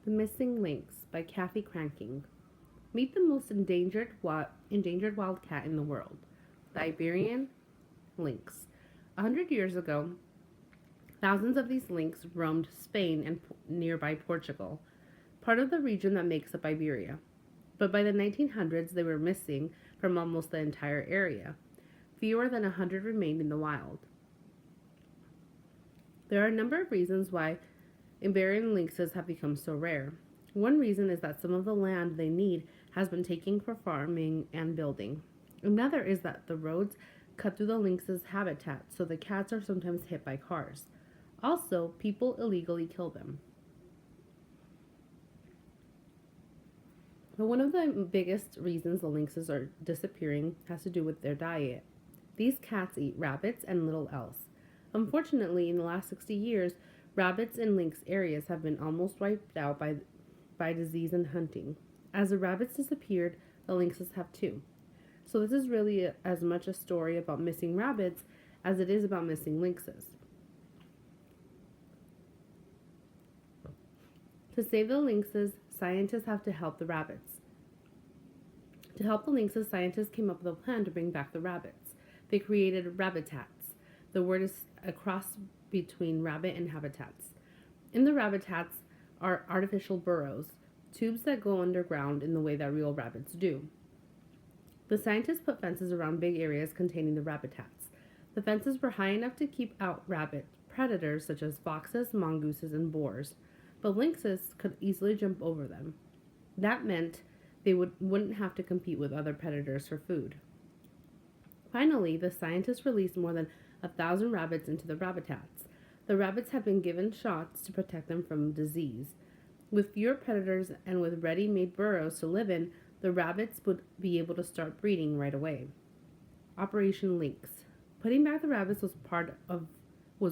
The Missing Lynx by Kathy Cranking. Meet the most endangered wild cat in the world, the Iberian lynx. 100 years ago, thousands of these lynx roamed Spain and nearby Portugal, part of the region that makes up Iberia. But by the 1900s, they were missing from almost the entire area. Fewer than 100 remained in the wild. There are a number of reasons why Iberian lynxes have become so rare. One reason is that some of the land they need has been taken for farming and building. Another is that the roads cut through the lynx's habitat, so the cats are sometimes hit by cars. Also, people illegally kill them. But one of the biggest reasons the lynxes are disappearing has to do with their diet. These cats eat rabbits and little else. Unfortunately, in the last 60 years, rabbits in lynx areas have been almost wiped out by disease and hunting. As the rabbits disappeared, the lynxes have too. So this is really as much a story about missing rabbits as it is about missing lynxes. To save the lynxes, scientists have to help the rabbits. To help the lynxes, scientists came up with a plan to bring back the rabbits. They created rabbitats. The word is a cross between rabbit and habitats. In the rabbitats are artificial burrows, tubes that go underground in the way that real rabbits do. The scientists put fences around big areas containing the rabbitats. The fences were high enough to keep out rabbit predators such as foxes, mongooses, and boars, but lynxes could easily jump over them. That meant they wouldn't have to compete with other predators for food. Finally, the scientists released more than 1,000 rabbits into the rabbitats. The rabbits had been given shots to protect them from disease. With fewer predators and with ready-made burrows to live in, the rabbits would be able to start breeding right away. Operation Lynx. Putting back the rabbits was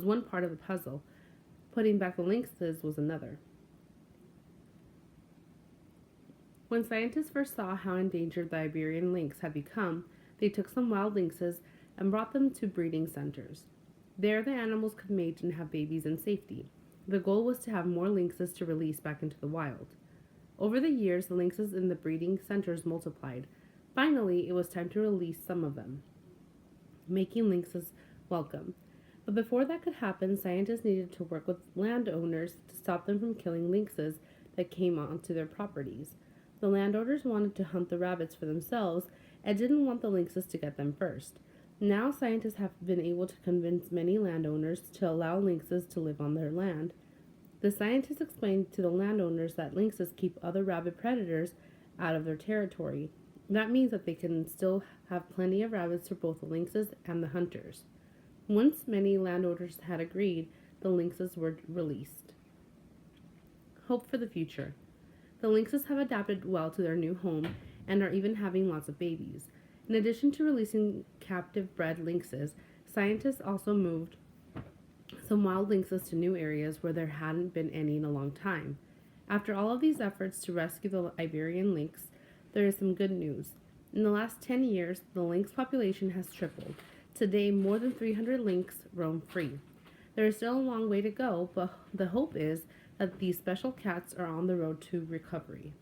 one part of the puzzle. Putting back the lynxes was another. When scientists first saw how endangered the Iberian lynx had become, they took some wild lynxes and brought them to breeding centers. There, the animals could mate and have babies in safety. The goal was to have more lynxes to release back into the wild. Over the years, the lynxes in the breeding centers multiplied. Finally, it was time to release some of them, making lynxes welcome. But before that could happen, scientists needed to work with landowners to stop them from killing lynxes that came onto their properties. The landowners wanted to hunt the rabbits for themselves and didn't want the lynxes to get them first. Now scientists have been able to convince many landowners to allow lynxes to live on their land. The scientists explained to the landowners that lynxes keep other rabbit predators out of their territory. That means that they can still have plenty of rabbits for both the lynxes and the hunters. Once many landowners had agreed, the lynxes were released. Hope for the future. The lynxes have adapted well to their new home and are even having lots of babies. In addition to releasing captive bred lynxes, scientists also moved some wild lynxes to new areas where there hadn't been any in a long time. After all of these efforts to rescue the Iberian lynx, there is some good news. In the last 10 years, the lynx population has tripled. Today, more than 300 lynx roam free. There is still a long way to go, but the hope is that these special cats are on the road to recovery.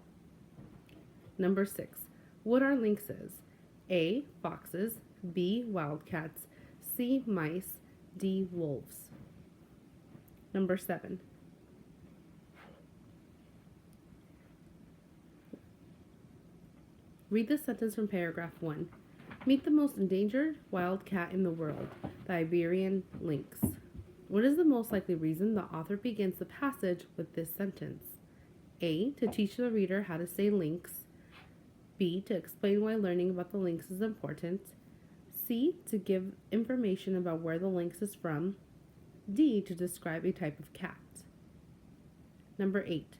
Number 6. What are lynxes? A. Foxes. B. Wildcats. C. Mice. D. Wolves. Number 7. Read the sentence from paragraph 1. Meet the most endangered wild cat in the world, the Iberian lynx. What is the most likely reason the author begins the passage with this sentence? A. To teach the reader how to say lynx. B. To explain why learning about the lynx is important. C. To give information about where the lynx is from. D. To describe a type of cat. Number 8.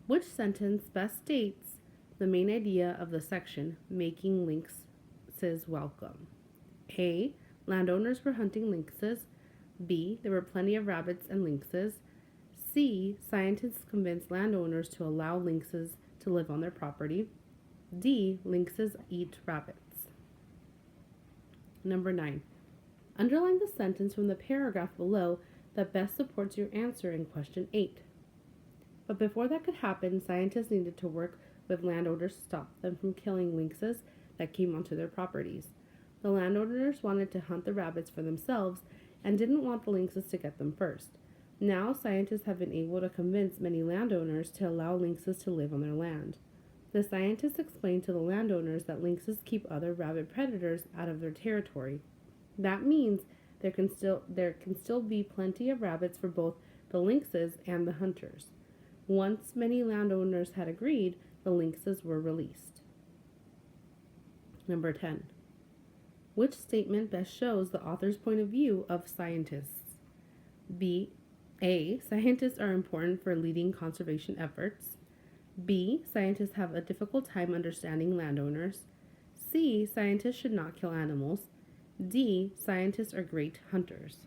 Which sentence best states the main idea of the section, making lynxes welcome? A. Landowners were hunting lynxes. B. There were plenty of rabbits and lynxes. C. Scientists convinced landowners to allow lynxes to live on their property. D. Lynxes eat rabbits. Number 9. Underline the sentence from the paragraph below that best supports your answer in question 8. But before that could happen, scientists needed to work with landowners to stop them from killing lynxes that came onto their properties. The landowners wanted to hunt the rabbits for themselves and didn't want the lynxes to get them first. Now, scientists have been able to convince many landowners to allow lynxes to live on their land. The scientists explained to the landowners that lynxes keep other rabbit predators out of their territory. That means there can still be plenty of rabbits for both the lynxes and the hunters. Once many landowners had agreed, the lynxes were released. Number 10. Which statement best shows the author's point of view of scientists? B. A. Scientists are important for leading conservation efforts. B. Scientists have a difficult time understanding landowners. C. Scientists should not kill animals. D. Scientists are great hunters.